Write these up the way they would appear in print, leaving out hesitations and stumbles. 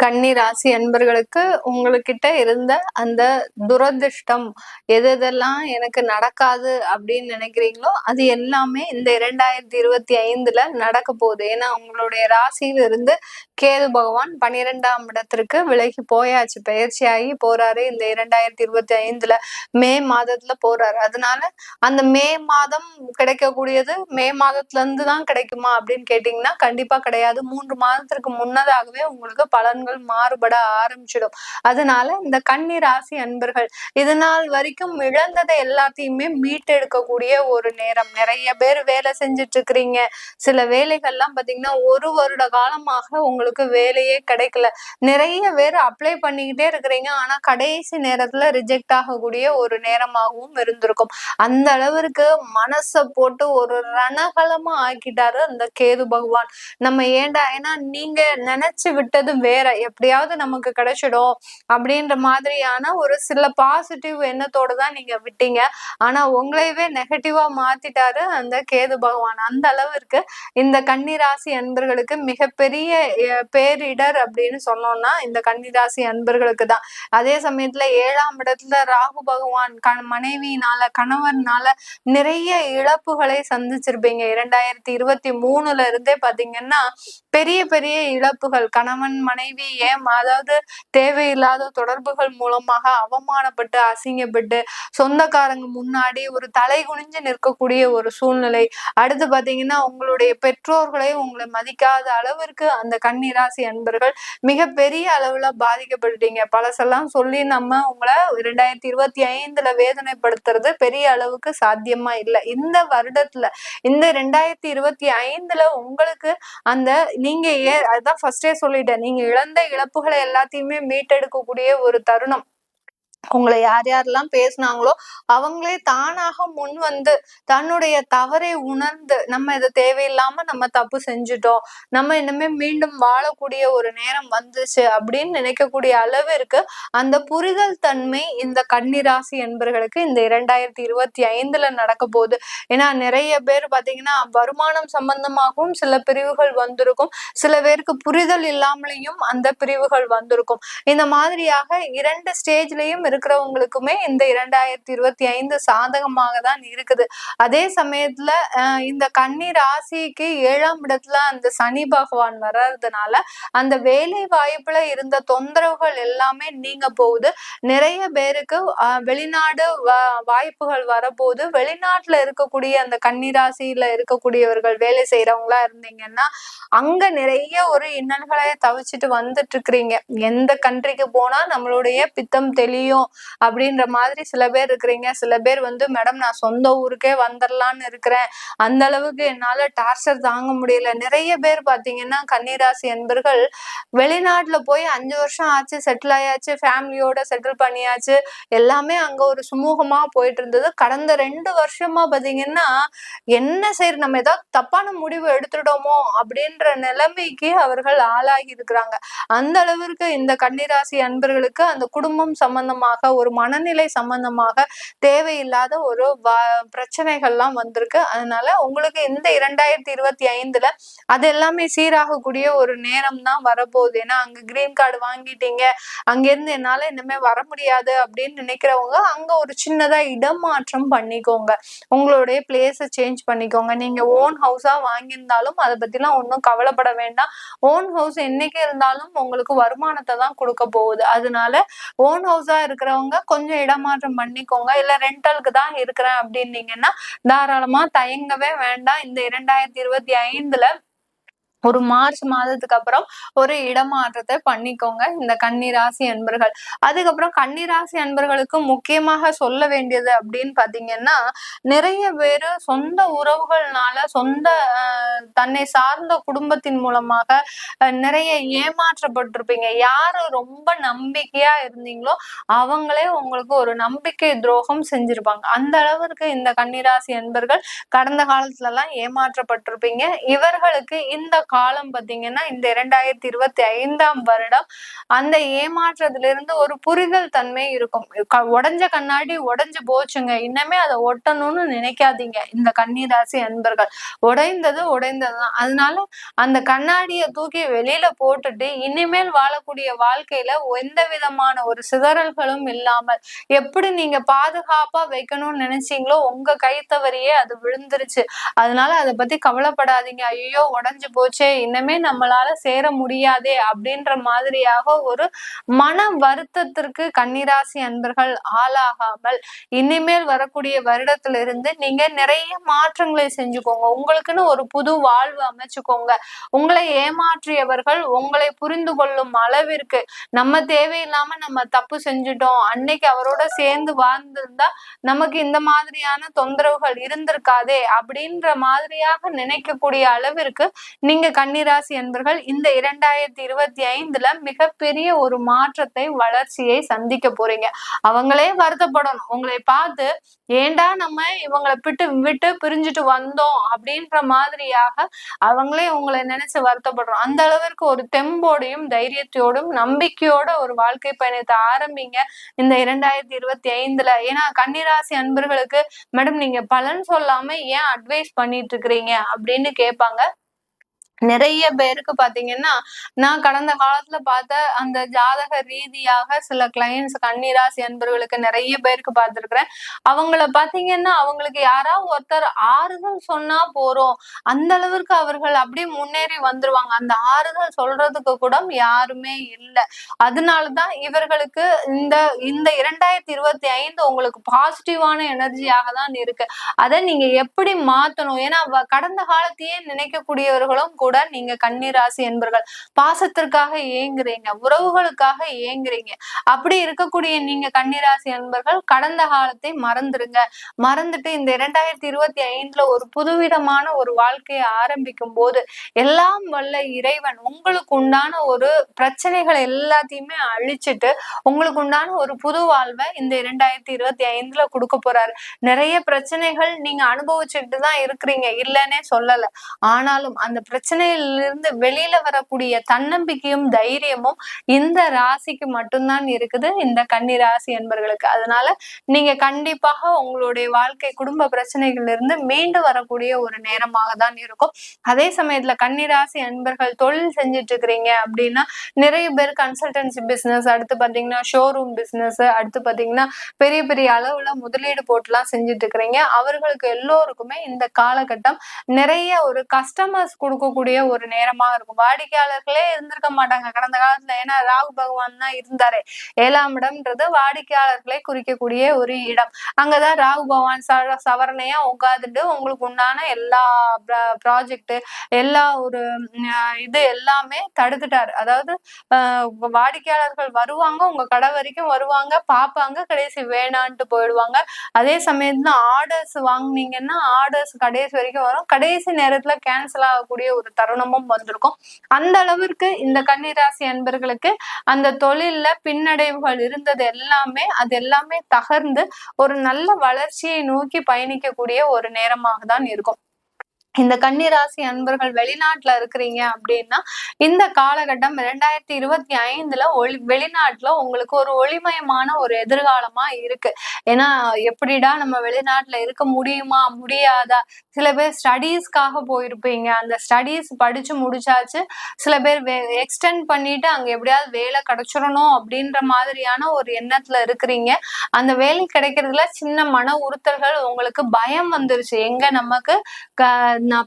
கன்னி ராசி அன்பர்களுக்கு உங்ககிட்ட இருந்த அந்த துரதிர்ஷ்டம் எதெல்லாம் எனக்கு நடக்காது அப்படின்னு நினைக்கிறீங்களோ அது எல்லாமே இந்த 2025 நடக்க போகுது. ஏன்னா உங்களுடைய ராசியில இருந்து கேது பகவான் 12ஆம் இடத்திற்கு விலகி போயாச்சு, பயிற்சியாகி போறாரு. இந்த 2025 மே மாதத்துல போறாரு. அதனால அந்த மே மாதம் கிடைக்கக்கூடியது மே மாதத்துல இருந்து தான் கிடைக்குமா அப்படின்னு கேட்டீங்கன்னா கண்டிப்பா கிடையாது. 3 மாதத்திற்கு முன்னதாகவே உங்களுக்கு பலன்கள் மாறுபட ஆரம்பிச்சிடும். அதனால இந்த கன்னி ராசி அன்பர்கள் இது நாள் வரைக்கும் இழந்ததை எல்லாத்தையுமே மீட்டெடுக்கக்கூடிய ஒரு நேரம். நிறைய பேர் வேலை செஞ்சுட்டு இருக்கிறீங்க. சில வேலைகள்லாம் பாத்தீங்கன்னா 1 வருட காலமாக உங்களுக்கு வேலையே கிடைக்கல. நிறைய பேர் அப்ளை பண்ணிக்கிட்டே இருக்கிறீங்க. ஆனா கடைசி நேரத்துல ரிஜெக்ட் ஆகக்கூடிய ஒரு நேரமாகவும் இருந்திருக்கும். அந்த அளவிற்கு மனசை போட்டு ஒரு ரணகலமா ஆக்கிட்டாரு அந்த கேது பகவான். நம்ம ஏன்னா நீங்க நினைச்சு விட்டது வேற, எப்படியாவது நமக்கு கிடைச்சிடும் அப்படின்ற மாதிரியான ஒரு சில பாசிட்டிவ் எண்ணத்தோட தான் நீங்க விட்டீங்க. ஆனா உங்களையவே நெகட்டிவா மாத்திட்டாரு அந்த கேது பகவான். அந்த அளவிற்கு இந்த கன்னிராசி அன்பர்களுக்கு மிகப்பெரிய பேரிடர் அப்படின்னு சொன்னோம்னா இந்த கன்னிராசி அன்பர்களுக்கு தான். அதே சமயத்துல 7ஆம் இடத்துல ராகு பகவான் மனைவியினால கணவர்னால நிறைய இழப்புகளை சந்திச்சிருப்பீங்க. 2023 இருந்தே பாத்தீங்கன்னா பெரிய பெரிய இழப்புகள், கணவன் மனைவி அதாவது தேவையில்லாத தொடர்புகள் மூலமாக அவமானப்பட்டு அசிங்கப்பட்டு சொந்தக்காரங்க முன்னாடி ஒரு தலை குனிஞ்சு நிற்கக்கூடிய ஒரு சூழ்நிலை. அடுத்து பாத்தீங்கன்னா உங்களுடைய பெற்றோர்களை உங்களை மதிக்காத அளவிற்கு அந்த கன்னிராசி அன்பர்கள் மிக பெரிய அளவுல பாதிக்கப்பட்டுட்டீங்க. பழசெல்லாம் சொல்லி நம்ம உங்களை 2025 வேதனைப்படுத்துறது பெரிய அளவுக்கு சாத்தியமா இல்லை. இந்த வருடத்துல இந்த 2025 உங்களுக்கு அந்த நீங்க அதான் ஃபர்ஸ்டே சொல்லிட்டேன், நீங்க இழந்த இழப்புகளை எல்லாத்தையுமே மீட்டெடுக்கக்கூடிய ஒரு தருணம். உங்களை யார் யாரெல்லாம் பேசினாங்களோ அவங்களே தானாக முன் வந்து தன்னுடைய தவறை உணர்ந்து நம்ம இதை தேவையில்லாம நம்ம தப்பு செஞ்சுட்டோம், நம்ம இனிமே மீண்டும் வாழக்கூடிய ஒரு நேரம் வந்துச்சு அப்படின்னு நினைக்கக்கூடிய அளவிற்கு அந்த புரிதல் தன்மை இந்த கன்னிராசி என்பர்களுக்கு இந்த 2025 நடக்க போகுது. ஏன்னா நிறைய பேர் பாத்தீங்கன்னா வருமானம் சம்பந்தமாகவும் சில பிரிவுகள் வந்திருக்கும், சில பேருக்கு புரிதல் இல்லாமலேயும் அந்த பிரிவுகள் வந்திருக்கும். இந்த மாதிரியாக 2 ஸ்டேஜ்லயும் இருக்கிறவங்களுக்குமே இந்த 2025 சாதகமாக தான் இருக்குது. அதே சமயத்துல இந்த கன்னி ராசிக்கு 7ஆம் இடத்துல அந்த சனி பகவான் வர்றதுனால அந்த வேலை வாய்ப்புல இருந்த தொந்தரவுகள் எல்லாமே நீங்க போகுது. நிறைய பேருக்கு வெளிநாடு வாய்ப்புகள் வரப்போகுது. வெளிநாட்டுல இருக்கக்கூடிய அந்த கன்னி ராசியில இருக்கக்கூடியவர்கள் வேலை செய்யறவங்களா இருந்தீங்கன்னா அங்க நிறைய ஒரு இன்னல்களை தவிச்சிட்டு வந்துட்டு இருக்கிறீங்க. எந்த கண்ட்ரிக்கு போனா நம்மளுடைய பித்தம் தெளியும் அப்படின்ற மாதிரி சில பேர் இருக்கிறீங்க. சில பேர் மேடம் நான் சொந்த ஊருக்கே வந்துடலான்னு இருக்கிறேன், அந்த அளவுக்கு என்னால டார்ச்சர் தாங்க முடியல. நிறைய பேர் பாத்தீங்கன்னா கன்னிராசி என்பர்கள் வெளிநாட்டுல போய் 5 வருஷம் ஆச்சு, செட்டில் ஆயாச்சு, ஃபேமிலியோட செட்டில் பண்ணியாச்சு, எல்லாமே அங்க ஒரு சுமூகமா போயிட்டு இருந்தது. கடந்த 2 வருஷமா பாத்தீங்கன்னா என்ன செய்ய, நம்ம ஏதாவது தப்பான முடிவு எடுத்துட்டோமோ அப்படின்ற நிலைமைக்கு அவர்கள் ஆளாகி இருக்கிறாங்க. அந்த அளவிற்கு இந்த கன்னிராசி அன்பர்களுக்கு அந்த குடும்பம் சம்பந்தமாக ஒரு மனநிலை சம்பந்தமாக தேவையில்லாத ஒரு பிரச்சனைகள்லாம் வந்திருக்கு. அதனால உங்களுக்கு இந்த 2025 அது எல்லாமே சீராகக்கூடிய ஒரு நேரம் தான் வரப்போகுது. ஏன்னா அங்க கிரீன் கார்டு வாங்கிட்டீங்க, அங்கிருந்து என்னால இனிமே வர முடியாது அப்படின்னு நினைக்கிறவங்க அங்க ஒரு சின்னதா இடமாற்றம் பண்ணிக்கோங்க, உங்களுடைய பிளேஸை சேஞ்ச் பண்ணிக்கோங்க. நீங்க ஓன் ஹவுஸா வாங்கியிருந்தாலும் அதை பத்திலாம் ஒன்றும் கவலைப்பட வேண்டாம். ஓன் ஹவுஸ் என்னைக்கு இருந்தாலும் உங்களுக்கு வருமானத்தை தான் கொடுக்க போகுது. அதனால ஓன் ஹவுஸா இருக்கிறவங்க கொஞ்சம் இடமாற்றம் பண்ணிக்கோங்க. இல்ல ரெண்டலுக்கு தான் இருக்கிறேன் அப்படின்னீங்கன்னா தாராளமா தயங்கவே வேண்டாம். இந்த 2025 ஒரு மார்ச் மாதத்துக்கு அப்புறம் ஒரு இடமாற்றத்தை பண்ணிக்கோங்க இந்த கன்னிராசி அன்பர்கள். அதுக்கப்புறம் கன்னிராசி அன்பர்களுக்கு முக்கியமாக சொல்ல வேண்டியது அப்படின்னு பாத்தீங்கன்னா நிறைய பேரு சொந்த உறவுகள்னால சொந்த தன்னை சார்ந்த குடும்பத்தின் மூலமாக நிறைய ஏமாற்றப்பட்டிருப்பீங்க. யாரு ரொம்ப நம்பிக்கையா இருந்தீங்களோ அவங்களே உங்களுக்கு ஒரு நம்பிக்கை துரோகம் செஞ்சிருப்பாங்க. அந்த அளவிற்கு இந்த கன்னிராசி அன்பர்கள் கடந்த காலத்துல எல்லாம் ஏமாற்றப்பட்டிருப்பீங்க. இவர்களுக்கு இந்த காலம் பாத்தீங்கன்னா இந்த 2025ஆம் வருடம் அந்த ஏமாற்றத்திலிருந்து ஒரு புரிதல் தன்மை இருக்கும். உடைஞ்ச கண்ணாடி உடைஞ்சு போச்சுங்க, இன்னமே அதை ஒட்டணும்னு நினைக்காதீங்க. இந்த கன்னிராசி அன்பர்கள் உடைந்தது உடைந்ததுதான். அதனால அந்த கண்ணாடியை தூக்கி வெளியில போட்டுட்டு இனிமேல் வாழக்கூடிய வாழ்க்கையில எந்த விதமான ஒரு சிதறல்களும் இல்லாமல் எப்படி நீங்க பாதுகாப்பா வைக்கணும்னு நினைச்சீங்களோ உங்க கை தவறியே அது விழுந்துருச்சு. அதனால அதை பத்தி கவலைப்படாதீங்க. ஐயோ உடைஞ்சு போச்சே, இன்னமே நம்மளால சேர முடியாதே அப்படின்ற மாதிரியாக ஒரு மன வருத்தத்திற்கு கன்னிராசி அன்பர்கள் ஆளாகாமல் இனிமேல் வரக்கூடிய வருடத்திலிருந்து நீங்க நிறைய மாற்றங்களை செஞ்சுக்கோங்க. உங்களுக்குன்னு ஒரு புது வாழ்வு அமைச்சுக்கோங்க. உங்களை ஏமாற்றியவர்கள் உங்களை புரிந்து கொள்ளும் அளவிற்கு நம்ம தேவையில்லாம நம்ம தப்பு செஞ்சுட்டோம், அன்னைக்கு அவரோட சேர்ந்து வாழ்ந்திருந்தா நமக்கு இந்த மாதிரியான தொந்தரவுகள் இருந்திருக்காதே அப்படின்ற மாதிரியாக நினைக்கக்கூடிய அளவிற்கு நீங்க கன்னிராசி அன்பர்கள் இந்த 2025ல மிகப்பெரிய ஒரு மாற்றத்தை வளர்ச்சியை சந்திக்க போறீங்க. அவங்களே வருத்தப்படணும் உங்களை பார்த்து, ஏண்டா நம்ம இவங்களை விட்டு பிரிஞ்சுட்டு வந்தோம் அப்படின்ற மாதிரியாக அவங்களே உங்களை நினைச்சு வருத்தப்படுறோம். அந்த அளவிற்கு ஒரு தெம்போடையும் தைரியத்தோடும் நம்பிக்கையோட ஒரு வாழ்க்கை பயணத்தை ஆரம்பிங்க இந்த 2025ல. ஏன்னா கன்னிராசி அன்பர்களுக்கு மேடம் நீங்க பலன் சொல்லாம ஏன் அட்வைஸ் பண்ணிட்டு இருக்கிறீங்க அப்படின்னு கேட்பாங்க. நிறைய பேருக்கு பாத்தீங்கன்னா நான் கடந்த காலத்துல பார்த்த அந்த ஜாதக ரீதியாக சில கிளையன்ஸ் கன்னிராசி அன்பர்களுக்கு நிறைய பேருக்கு பார்த்திருக்கிறேன். அவங்கள பாத்தீங்கன்னா அவங்களுக்கு யாராவது ஒருத்தர் ஆறுதல் சொன்னா போறோம், அந்த அளவிற்கு அவர்கள் அப்படியே முன்னேறி வந்துருவாங்க. அந்த ஆறுதல் சொல்றதுக்கு கூட யாருமே இல்லை. அதனாலதான் இவர்களுக்கு இந்த இந்த 2025 உங்களுக்கு பாசிட்டிவான எனர்ஜியாக தான் இருக்கு. அதை நீங்க எப்படி மாத்தணும்? ஏன்னா கடந்த காலத்தையே நினைக்கக்கூடியவர்களும் கூட நீங்க கன்னிராசி என்பர்கள் பாசத்திற்காக ஏங்குறீங்க, உறவுகளுக்காக ஏங்குறீங்க. அப்படி இருக்கக்கூடிய நீங்க கன்னிராசி என்பர்கள் கடந்த காலத்தை மறந்துருங்க. மறந்துட்டு இந்த 2025ல ஒரு புதுவிதமான ஒரு வாழ்க்கையை ஆரம்பிக்கும் போது எல்லாம் வல்ல இறைவன் உங்களுக்கு உண்டான ஒரு பிரச்சனைகள் எல்லாத்தையுமே அழிச்சிட்டு உங்களுக்கு உண்டான ஒரு புது வாழ்வை இந்த 2025ல கொடுக்க போறாரு. நிறைய பிரச்சனைகள் நீங்க அனுபவிச்சுட்டு தான் இருக்கிறீங்க, இல்லைன்னே சொல்லல. ஆனாலும் அந்த பிரச்சனையிலிருந்து வெளியில வரக்கூடிய தன்னம்பிக்கையும் தைரியமும் இந்த ராசிக்கு மட்டும்தான் இருக்குது, இந்த கன்னி ராசி என்பர்களுக்கு. அதனால நீங்க கண்டிப்பாக உங்களுடைய வாழ்க்கை குடும்ப பிரச்சனைகள்ல இருந்து மீண்டு வரக்கூடிய ஒரு நேரமாக தான் இருக்கும். அதே சமயத்துல கன்னிராசி அன்பர்கள் தொழில் செஞ்சுட்டு இருக்கிறீங்க அப்படின்னா நிறைய பேர் கன்சல்டன்சி பிசினஸ், அடுத்து பாத்தீங்கன்னா ஷோரூம் பிசினஸ், அடுத்து பாத்தீங்கன்னா பெரிய பெரிய அளவுல முதலீடு போட்டுலாம் செஞ்சுட்டு இருக்கிறீங்க. அவர்களுக்கு எல்லோருக்குமே இந்த காலகட்டம் நிறைய ஒரு கஸ்டமர்ஸ் கொடுக்கக்கூடிய ஒரு நேரமா இருக்கும். வாடிக்கையாளர்களே இருந்திருக்க மாட்டாங்க கடந்த காலத்துல. ஏன்னா ராகு பகவான் தான் இருந்தாரு. 7ஆம் இடம்ன்றது வாடிக்கையாளர்களை குறிக்கக்கூடிய ஒரு இடம். அங்கதான் ராகு பகவான் சவரணையா உட்காந்துட்டு உங்களுக்கு உண்டான எல்லா ப்ராஜெக்ட் எல்லா ஒரு இது எல்லாமே தடுத்துட்டாரு. அதாவது வாடிக்கையாளர்கள் வருவாங்க, உங்க கடை வரைக்கும் வருவாங்க, பாப்பாங்க, கடைசி வேணான்ட்டு போயிடுவாங்க. அதே சமயத்துல ஆர்டர்ஸ் வாங்கினீங்கன்னா ஆர்டர்ஸ் கடைசி வரைக்கும் வரும், கடைசி நேரத்துல கேன்சல் ஆகக்கூடிய ஒரு தருணமும் வந்திருக்கும். அந்த அளவிற்கு இந்த கன்னிராசி அன்பர்களுக்கு அந்த தொழில்ல பின்னடைவுகள் இருந்தது எல்லாமே அது எல்லாமே தகர்ந்து ஒரு நல்ல வளர்ச்சியை நோக்கி பயணிக்கக்கூடிய ஒரு நேரமாக தான் இருக்கும். இந்த கன்னிராசி அன்பர்கள் வெளிநாட்டுல இருக்கிறீங்க அப்படின்னா இந்த காலகட்டம் 2025ல வெளிநாட்டுல உங்களுக்கு ஒரு ஒளிமயமான ஒரு எதிர்காலமா இருக்கு. ஏன்னா எப்படிடா நம்ம வெளிநாட்டுல இருக்க முடியுமா முடியாதா? சில பேர் ஸ்டடீஸ்க்காக போயிருப்பீங்க, அந்த ஸ்டடீஸ் படிச்சு முடிச்சாச்சு. சில பேர் எக்ஸ்டெண்ட் பண்ணிட்டு அங்க எப்படியாவது வேலை கிடைச்சிடணும் அப்படின்ற மாதிரியான ஒரு எண்ணத்துல இருக்கிறீங்க. அந்த வேலை கிடைக்கிறதுல சின்ன மன உறுத்தல்கள், உங்களுக்கு பயம் வந்துருச்சு. எங்க நமக்கு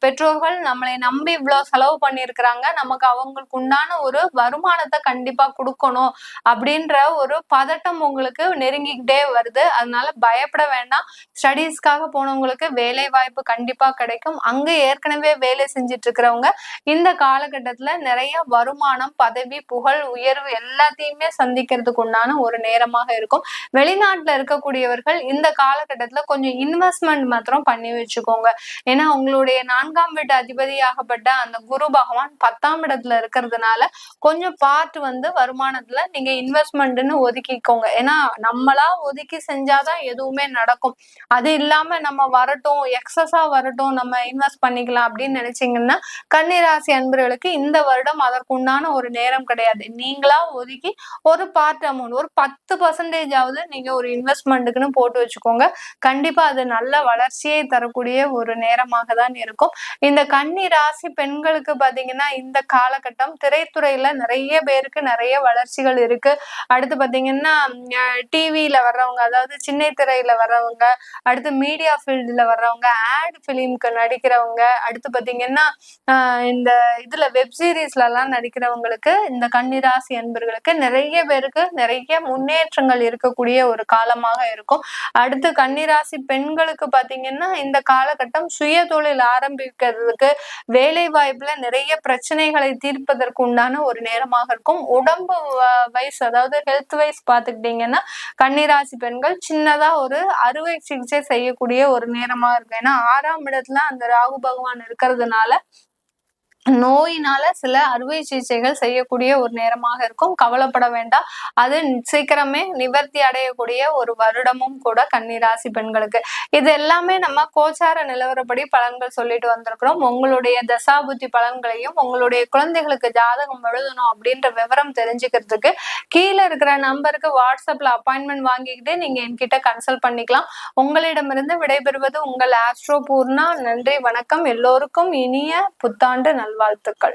பெற்றோர்கள் நம்மளை நம்பி இவ்வளவு செலவு பண்ணிருக்கிறாங்க, நமக்கு அவங்களுக்கு உண்டான ஒரு வருமானத்தை கண்டிப்பா கொடுக்கணும் அப்படின்ற ஒரு பதட்டம் உங்களுக்கு நெருங்கிக்கிட்டே வருது. அதனால பயப்பட வேண்டாம். ஸ்டடீஸ்க்காக போனவங்களுக்கு வேலை வாய்ப்பு கண்டிப்பா கிடைக்கும். அங்க ஏற்கனவே வேலை செஞ்சுட்டு இருக்கிறவங்க இந்த காலகட்டத்துல நிறைய வருமானம், பதவி, புகழ், உயர்வு எல்லாத்தையுமே சந்திக்கிறதுக்கு உண்டான ஒரு நேரமாக இருக்கும். வெளிநாட்டுல இருக்கக்கூடியவர்கள் இந்த காலகட்டத்துல கொஞ்சம் இன்வெஸ்ட்மெண்ட் மாத்திரம் பண்ணி வச்சுக்கோங்க. ஏன்னா உங்களுடைய 4ஆம் வீட்டு அதிபதியாகப்பட்ட அந்த குரு பகவான் 10ஆம் இடத்துல இருக்கிறதுனால கொஞ்சம் பார்ட் வந்து வருமானத்துல நீங்க இன்வெஸ்ட்மெண்ட்னு ஒதுக்கிக்கோங்க. ஏன்னா நம்மளா ஒதுக்கி செஞ்சாதான் எதுவுமே நடக்கும். அது இல்லாம நம்ம வரட்டும், எக்ஸஸா வரட்டும், நம்ம இன்வெஸ்ட் பண்ணிக்கலாம் அப்படின்னு நினைச்சீங்கன்னா கன்னிராசி அன்பர்களுக்கு இந்த வருடம் அதற்குண்டான ஒரு நேரம் கிடையாது. நீங்களா ஒதுக்கி ஒரு பார்ட் அமௌண்ட் ஒரு 10% ஆவது நீங்க ஒரு இன்வெஸ்ட்மெண்ட்டுக்குன்னு போட்டு வச்சுக்கோங்க. கண்டிப்பா அது நல்ல வளர்ச்சியை தரக்கூடிய ஒரு நேரமாக தான் இருக்கும். இந்த கன்னி ராசி பெண்களுக்கு பாத்தீங்கன்னா இந்த காலகட்டம் திரைத்துறையில நிறைய பேருக்கு நிறைய வளர்ச்சிகள் இருக்கு. அடுத்து பாத்தீங்கன்னா டிவியில வர்றவங்க, அதாவது சின்ன திரையில வர்றவங்க, அடுத்து மீடியா ஃபீல்டுல வர்றவங்க, ஆட் பிலிம்க்கு நடிக்கிறவங்க, அடுத்து பாத்தீங்கன்னா இந்த இதுல வெப் சீரிஸ்ல எல்லாம் நடிக்கிறவங்களுக்கு இந்த கன்னிராசி அன்பர்களுக்கு நிறைய பேருக்கு நிறைய முன்னேற்றங்கள் இருக்கக்கூடிய ஒரு காலமாக இருக்கும். அடுத்து கன்னிராசி பெண்களுக்கு பாத்தீங்கன்னா இந்த காலகட்டம் சுய தொழில் ஆரம்பிக்கிறதுக்கு, வேலை வாய்ப்புல நிறைய பிரச்சனைகளை தீர்ப்பதற்கு உண்டான ஒரு நேரமாக இருக்கும். உடம்பு வைஸ், அதாவது ஹெல்த் வைஸ் பாத்துக்கிட்டீங்கன்னா கன்னிராசி பெண்கள் சின்னதா ஒரு அறுவை சிகிச்சை செய்யக்கூடிய ஒரு நேரமா இருக்கு. ஏன்னா 6ஆம் இடத்துல அந்த ராகு பகவான் இருக்கிறதுனால நோயினால சில அறுவை சிகிச்சைகள் செய்யக்கூடிய ஒரு நேரமாக இருக்கும். கவலைப்பட வேண்டாம். அது சீக்கிரமே நிவர்த்தி அடையக்கூடிய ஒரு வருடமும் கூட கன்னிராசி பெண்களுக்கு. இது எல்லாமே நம்ம கோச்சார நிலவரப்படி பலன்கள் சொல்லிட்டு வந்திருக்கிறோம். உங்களுடைய தசாபுத்தி பலன்களையும் உங்களுடைய குழந்தைகளுக்கு ஜாதகம் எழுதணும் அப்படின்ற விவரம் தெரிஞ்சுக்கிறதுக்கு கீழே இருக்கிற நம்பருக்கு வாட்ஸ்அப்ல அப்பாயின்மெண்ட் வாங்கிக்கிட்டு நீங்க என்கிட்ட கன்சல்ட் பண்ணிக்கலாம். உங்களிடமிருந்து விடைபெறுவது உங்கள் ஆஸ்ட்ரோ பூர்ணா. நன்றி, வணக்கம். எல்லோருக்கும் இனிய புத்தாண்டு நல்வாழ்த்துக்கள்.